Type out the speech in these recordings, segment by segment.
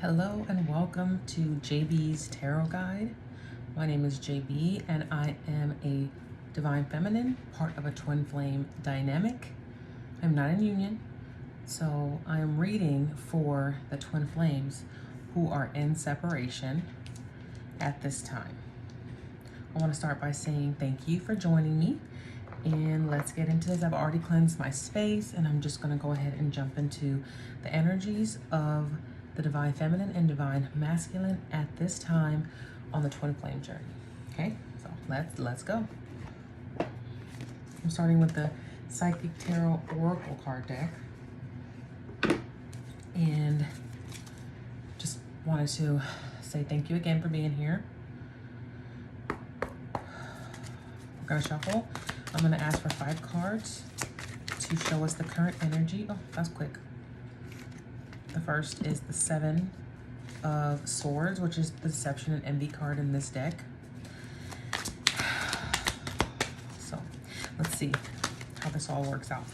Hello and welcome to JB's Tarot Guide. My name is JB and I am a divine feminine, part of a twin flame dynamic. I'm not in union, so I am reading for the twin flames who are in separation at this time. I want to start by saying thank you for joining me, and let's get into this. I've already cleansed my space and I'm just going to go ahead and jump into the energies of the divine feminine and divine masculine at this time on the twin flame journey. Okay, so let's go. I'm starting with the Psychic Tarot Oracle card deck, and just wanted to say thank you again for being here. We're gonna shuffle. I'm gonna ask for 5 cards to show us the current energy. Oh, that's quick. The first is the 7 of Swords, which is the Deception and Envy card in this deck. So let's see how this all works out.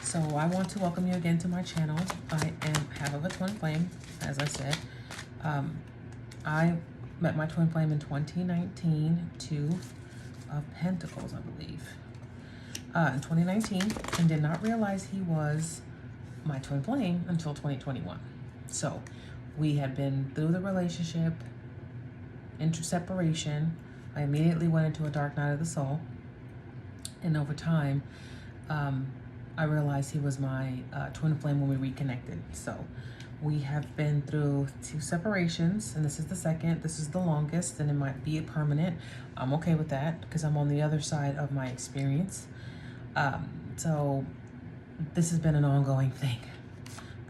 So I want to welcome you again to my channel. I am half of a twin flame, as I said. I met my twin flame in 2019, 2 of Pentacles, I believe. In 2019, and did not realize he was my twin flame until 2021. So we had been through the relationship, into separation. I immediately went into a dark night of the soul, and over time I realized he was my twin flame when we reconnected. So we have been through 2 separations, and this is the second. This is the longest, and it might be permanent. I'm okay with that because I'm on the other side of my experience. So this has been an ongoing thing.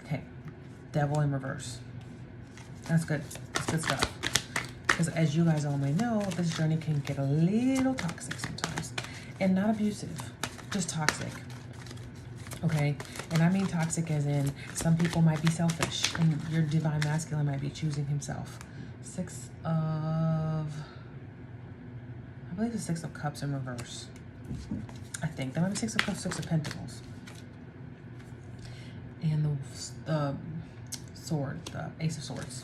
Okay, Devil in reverse. That's good. That's good stuff. Because as you guys all may know, this journey can get a little toxic sometimes. And not abusive, just toxic. Okay, and I mean toxic as in some people might be selfish and your divine masculine might be choosing himself. 6 of, I believe the 6 of Cups in reverse. I think that might be 6 of Cups, 6 of Pentacles. And the sword, the Ace of Swords.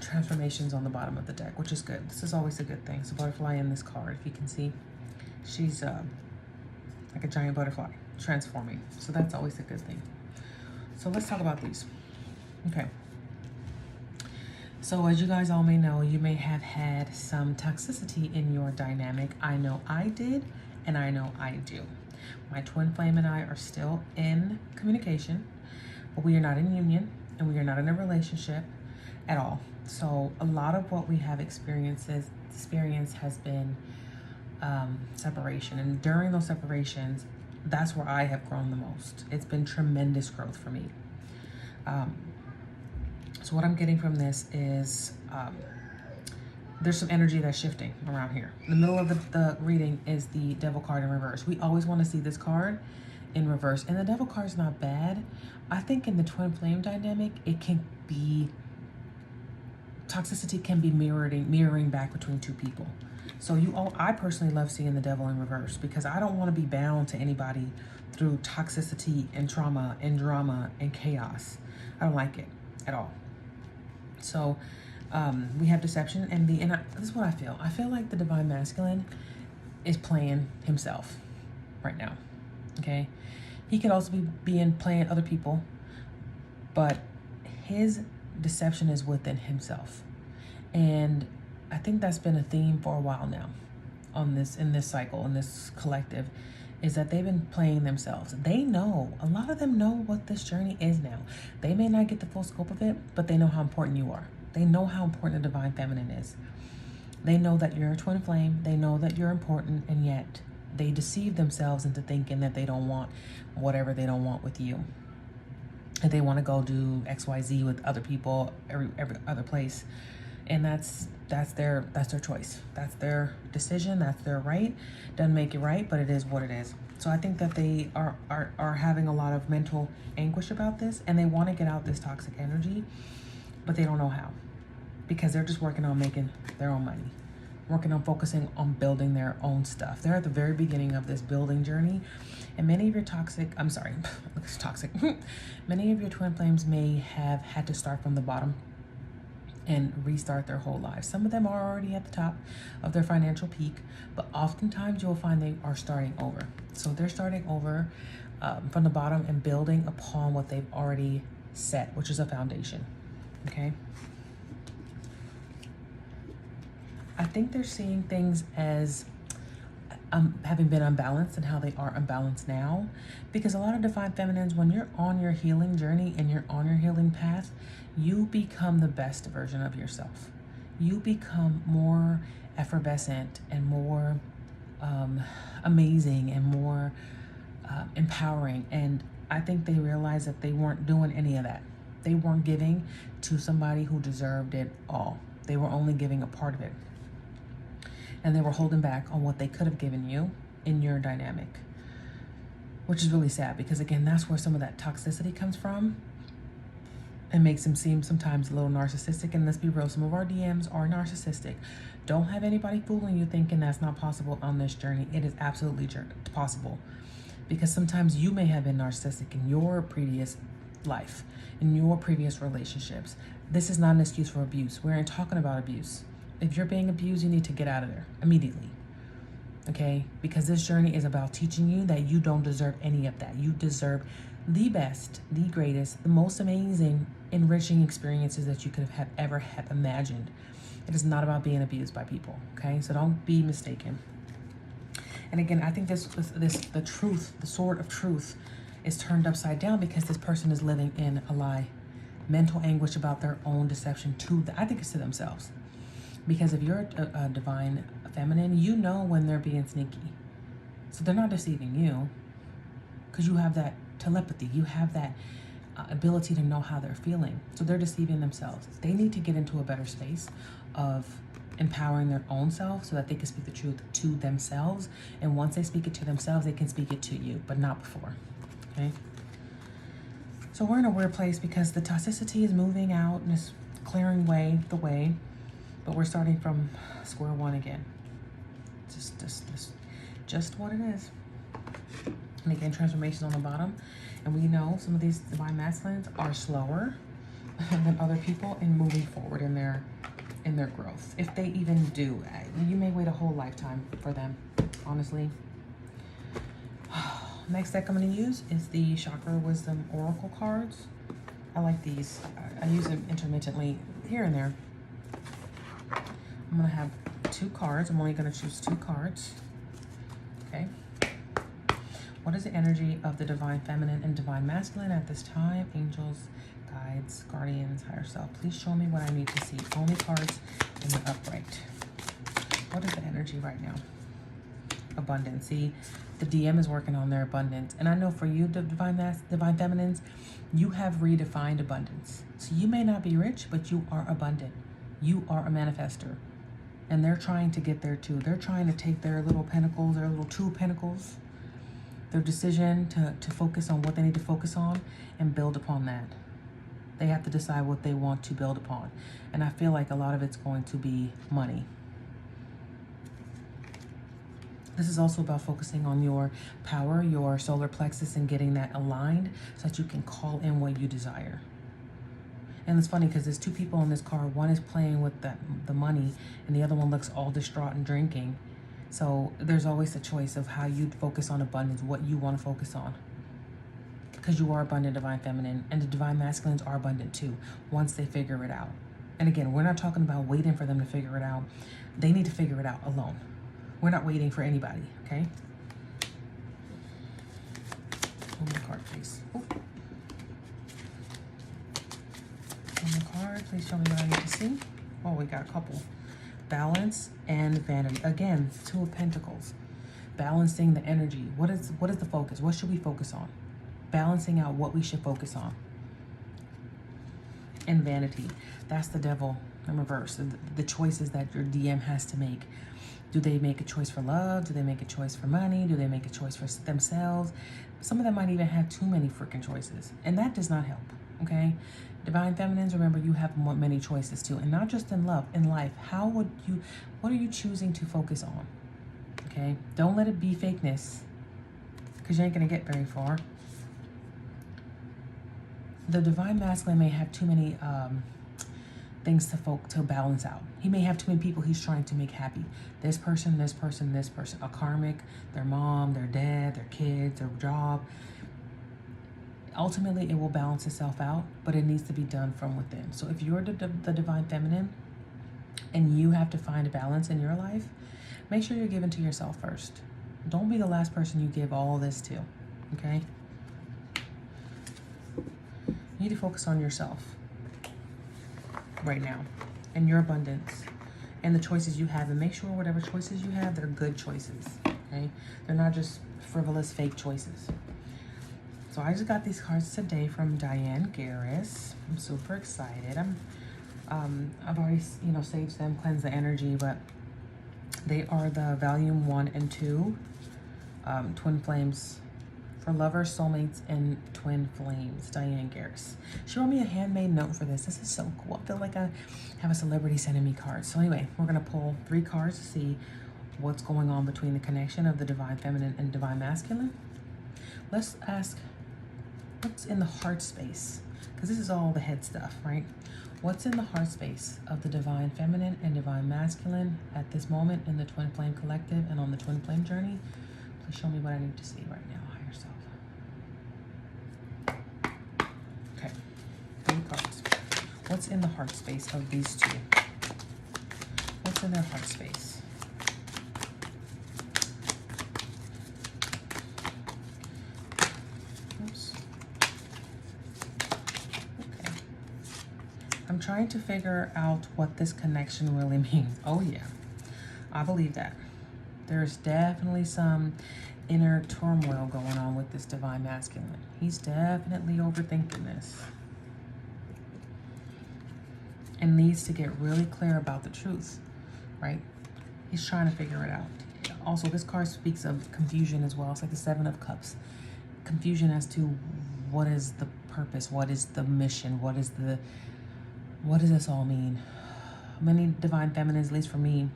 Transformations on the bottom of the deck, which is good. This is always a good thing. It's a butterfly in this card, if you can see. She's like a giant butterfly transforming. So that's always a good thing. So let's talk about these. Okay. So as you guys all may know, you may have had some toxicity in your dynamic. I know I did, and I know I do. My twin flame and I are still in communication, but we are not in union and we are not in a relationship at all. So a lot of what we have experienced has been separation. And during those separations, that's where I have grown the most. It's been tremendous growth for me. So what I'm getting from this is there's some energy that's shifting around here. In the middle of the reading is the Devil card in reverse. We always want to see this card in reverse. And the Devil card's not bad. I think in the twin flame dynamic, it can be, toxicity can be mirroring back between 2 people. So I personally love seeing the Devil in reverse because I don't want to be bound to anybody through toxicity and trauma and drama and chaos. I don't like it at all. So we have deception, envy, and this is what I feel. I feel like the divine masculine is playing himself right now, okay? He could also be playing other people, but his deception is within himself. And I think that's been a theme for a while now in this cycle, in this collective, is that they've been playing themselves. They know, a lot of them know what this journey is now. They may not get the full scope of it, but they know how important you are. They know how important the divine feminine is. They know that you're a twin flame. They know that you're important, and yet they deceive themselves into thinking that they don't want whatever they don't want with you. And they want to go do XYZ with other people, every other place. And that's their choice. That's their decision. That's their right. Doesn't make it right, but it is what it is. So I think that they are having a lot of mental anguish about this, and they want to get out this toxic energy, but they don't know how, because they're just working on making their own money, working on focusing on building their own stuff. They're at the very beginning of this building journey, And many of your toxic. Many of your twin flames may have had to start from the bottom and restart their whole lives. Some of them are already at the top of their financial peak, but oftentimes you'll find they are starting over. So they're starting over from the bottom and building upon what they've already set, which is a foundation. Okay. I think they're seeing things as having been unbalanced and how they are unbalanced now, because a lot of divine feminines, when you're on your healing journey and you're on your healing path, you become the best version of yourself. You become more effervescent and more amazing and more empowering. And I think they realized that they weren't doing any of that. They weren't giving to somebody who deserved it all. They were only giving a part of it. And they were holding back on what they could have given you in your dynamic, which is really sad, because again, that's where some of that toxicity comes from. It makes them seem sometimes a little narcissistic. And let's be real, some of our DMs are narcissistic. Don't have anybody fooling you thinking that's not possible on this journey. It is absolutely possible, because sometimes you may have been narcissistic in your previous life, in your previous relationships. This is not an excuse for abuse. We aren't talking about abuse. If you're being abused, you need to get out of there immediately. Okay? Because this journey is about teaching you that you don't deserve any of that. You deserve the best, the greatest, the most amazing, enriching experiences that you could have ever have imagined. It is not about being abused by people. Okay? So don't be mistaken. And again, I think the truth, the sword of truth, is turned upside down because this person is living in a lie. Mental anguish about their own deception I think it's to themselves. Because if you're a divine feminine, you know when they're being sneaky. So they're not deceiving you, because you have that telepathy. You have that ability to know how they're feeling. So they're deceiving themselves. They need to get into a better space of empowering their own self so that they can speak the truth to themselves. And once they speak it to themselves, they can speak it to you, but not before. Okay? So we're in a weird place because the toxicity is moving out and it's clearing the way. But we're starting from square one again. Just what it is. And again, transformation on the bottom. And we know some of these divine masculines are slower than other people in moving forward in their growth. If they even do. You may wait a whole lifetime for them, honestly. Next deck I'm going to use is the Chakra Wisdom Oracle cards. I like these. I use them intermittently here and there. I'm going to have 2 cards. I'm only going to choose 2 cards. Okay. What is the energy of the divine feminine and divine masculine at this time? Angels, guides, guardians, higher self. Please show me what I need to see. Only cards in the upright. What is the energy right now? Abundance. See, the DM is working on their abundance. And I know for you, the divine feminines, you have redefined abundance. So you may not be rich, but you are abundant. You are a manifester. And they're trying to get there too. They're trying to take their little pentacles, their little 2 pentacles, their decision to focus on what they need to focus on and build upon that. They have to decide what they want to build upon. And I feel like a lot of it's going to be money. This is also about focusing on your power, your solar plexus, and getting that aligned so that you can call in what you desire. And it's funny because there's 2 people in this card. One is playing with the money and the other one looks all distraught and drinking. So there's always a choice of how you focus on abundance, what you want to focus on. Because you are abundant, divine feminine, and the divine masculines are abundant too, once they figure it out. And again, we're not talking about waiting for them to figure it out. They need to figure it out alone. We're not waiting for anybody, okay? One more card, please. Ooh. One more card. Please show me what I need to see. Oh, we got a couple. Balance and vanity. Again, 2 of Pentacles. Balancing the energy. What is the focus? What should we focus on? Balancing out what we should focus on. And vanity. That's the devil in reverse. The choices that your DM has to make. Do they make a choice for love? Do they make a choice for money? Do they make a choice for themselves? Some of them might even have too many freaking choices. And that does not help, okay? Divine feminines, remember, you have many choices too. And not just in love, in life. What are you choosing to focus on? Okay? Don't let it be fakeness. because you ain't going to get very far. The divine masculine may have too many things to balance out. He may have too many people he's trying to make happy. This person, this person, this person. A karmic, their mom, their dad, their kids, their job. Ultimately, it will balance itself out, but it needs to be done from within. So if you're the divine feminine and you have to find a balance in your life, make sure you're giving to yourself first. Don't be the last person you give all this to, okay? You need to focus on yourself right now and your abundance and the choices you have, and make sure whatever choices you have, they're good choices, okay? They're not just frivolous, fake choices. So I just got these cards today from Diane Garris. I'm super excited. I've already, saved them, cleansed the energy, but they are the volume 1 and 2 twin flames for lovers, soulmates, and twin flames. Diane Garris. She wrote me a handmade note for this. This is so cool. I feel like I have a celebrity sending me cards. So anyway, we're gonna pull 3 cards to see what's going on between the connection of the divine feminine and divine masculine. Let's ask, what's in the heart space? Because this is all the head stuff, right? What's in the heart space of the divine feminine and divine masculine at this moment in the twin flame collective and on the twin flame journey? Please show me what I need to see right now. Higher self. Okay, 3 cards. What's in the heart space of these two? What's in their heart space? Oops. Okay. I'm trying to figure out what this connection really means. Oh yeah, I believe that. There's definitely some inner turmoil going on with this divine masculine. He's definitely overthinking this and needs to get really clear about the truth, right? He's trying to figure it out. Also, this card speaks of confusion as well. It's like the 7 of Cups. Confusion as to what is the purpose, what is the mission, what does this all mean? Many divine feminines, at least for me,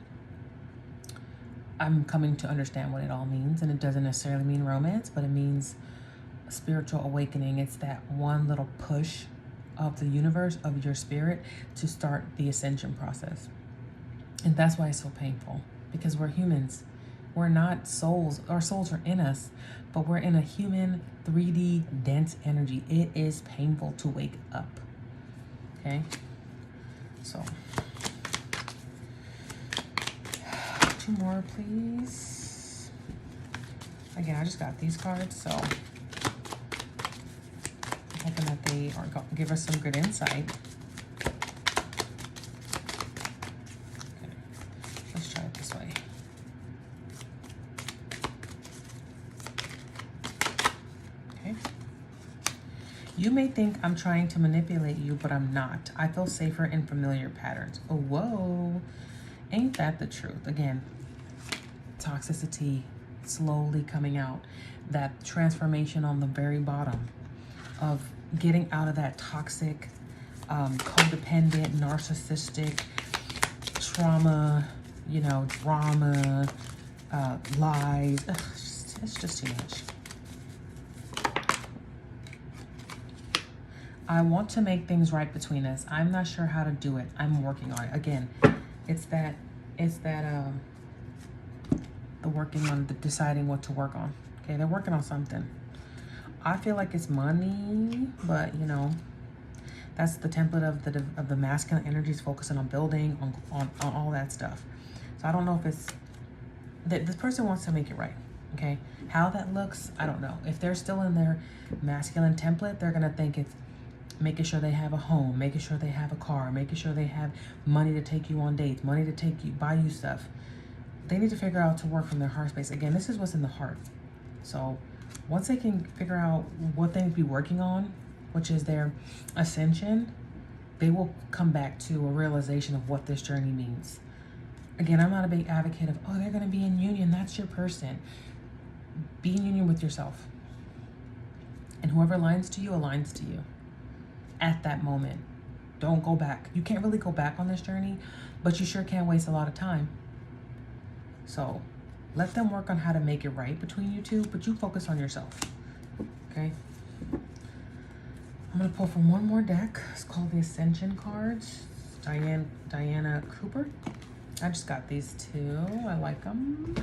I'm coming to understand what it all means, and it doesn't necessarily mean romance, but it means a spiritual awakening. It's that one little push of the universe, of your spirit, to start the ascension process. And that's why it's so painful, because we're humans. We're not souls. Our souls are in us, but we're in a human 3D dense energy. It is painful to wake up. Okay? So 2 more, please. Again, I just got these cards, so I'm hoping that they are going to give us some good insight. Okay, let's try it this way. Okay. You may think I'm trying to manipulate you, but I'm not. I feel safer in familiar patterns. Oh, whoa. Ain't that the truth? Again, toxicity slowly coming out. That transformation on the very bottom of getting out of that toxic, codependent, narcissistic, trauma, drama, lies. Ugh, it's just too much. I want to make things right between us. I'm not sure how to do it. I'm working on it. Again, it's that the working on, the deciding what to work on. Okay, they're working on something. I feel like it's money, but that's the template of the masculine energies, focusing on building, on all that stuff. So I don't know if it's that this person wants to make it right. Okay, how that looks, I don't know. If they're still in their masculine template, they're gonna think it's making sure they have a home, making sure they have a car, making sure they have money to take you on dates, money to buy you stuff. They need to figure out to work from their heart space. Again, this is what's in the heart. So once they can figure out what they need to be working on, which is their ascension, they will come back to a realization of what this journey means. Again, I'm not a big advocate of, oh, they're gonna be in union, that's your person. Be in union with yourself. And whoever aligns to you at that moment. Don't go back. You can't really go back on this journey, but you sure can't waste a lot of time. So Let them work on how to make it right between you two, but you focus on yourself. Okay? I'm gonna pull from one more deck. It's called the Ascension cards. Diana Cooper. I just got these two. I like them.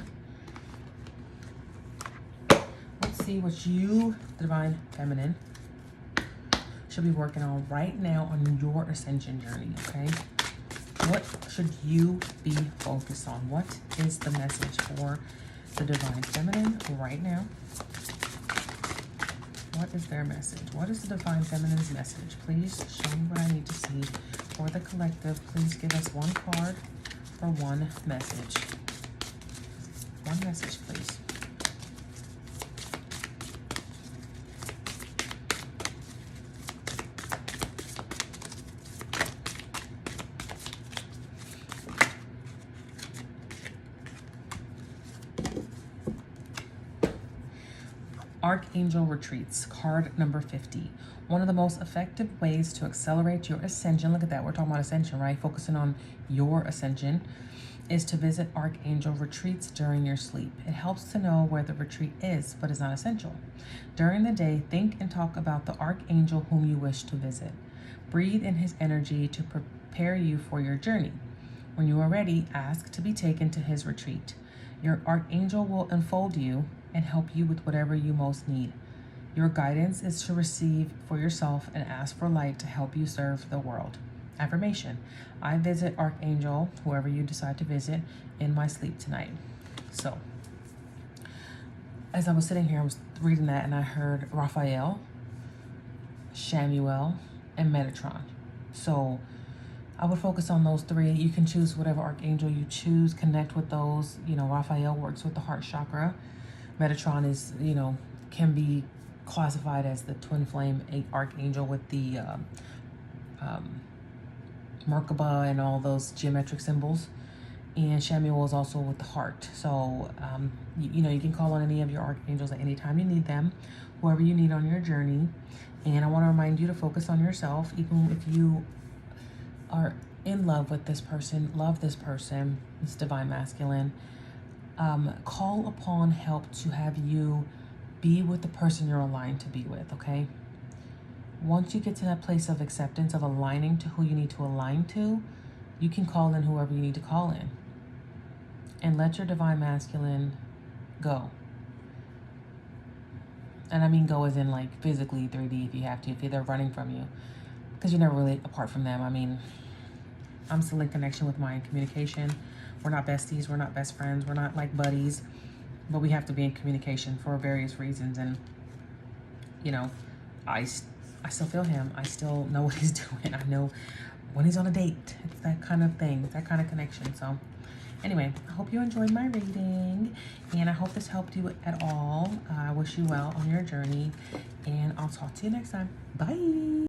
Let's see what you, the Divine Feminine, should be working on right now on your ascension journey, okay? What should you be focused on? What is the message for the Divine Feminine right now? What is their message? What is the Divine Feminine's message? Please show me what I need to see for the collective. Please give us one card for one message. One message, please. Archangel Retreats, card number 50. One of the most effective ways to accelerate your ascension, look at that, we're talking about ascension, right? Focusing on your ascension, is to visit Archangel Retreats during your sleep. It helps to know where the retreat is, but is not essential. During the day, think and talk about the Archangel whom you wish to visit. Breathe in his energy to prepare you for your journey. When you are ready, ask to be taken to his retreat. Your Archangel will enfold you and help you with whatever you most need. Your guidance is to receive for yourself and ask for light to help you serve the world. Affirmation: I visit Archangel, whoever you decide to visit, in my sleep tonight. So, as I was sitting here, I was reading that and I heard Raphael, Shamuel, and Metatron. So, I would focus on those three. You can choose whatever Archangel you choose, connect with those. You know, Raphael works with the heart chakra. Metatron is, you know, can be classified as the twin flame archangel with the Merkaba and all those geometric symbols. And Shamuel is also with the heart. So, you know, you can call on any of your archangels at any time you need them, whoever you need on your journey. And I want to remind you to focus on yourself, even if you are in love with this person, love this person, this divine masculine. Call upon help to have you be with the person you're aligned to be with, okay? Once you get to that place of acceptance, of aligning to who you need to align to, you can call in whoever you need to call in. And let your divine masculine go. And I mean go as in like physically 3D if you have to, if they're running from you. Because you're never really apart from them. I mean, I'm still in connection with my communication. We're not besties, we're not best friends, we're not like buddies, but we have to be in communication for various reasons. And, you know, I still feel him. I still know what he's doing. I know when he's on a date. It's that kind of thing. It's that kind of connection. So anyway, I hope you enjoyed my reading, and I hope this helped you at all. I wish you well on your journey, and I'll talk to you next time. Bye.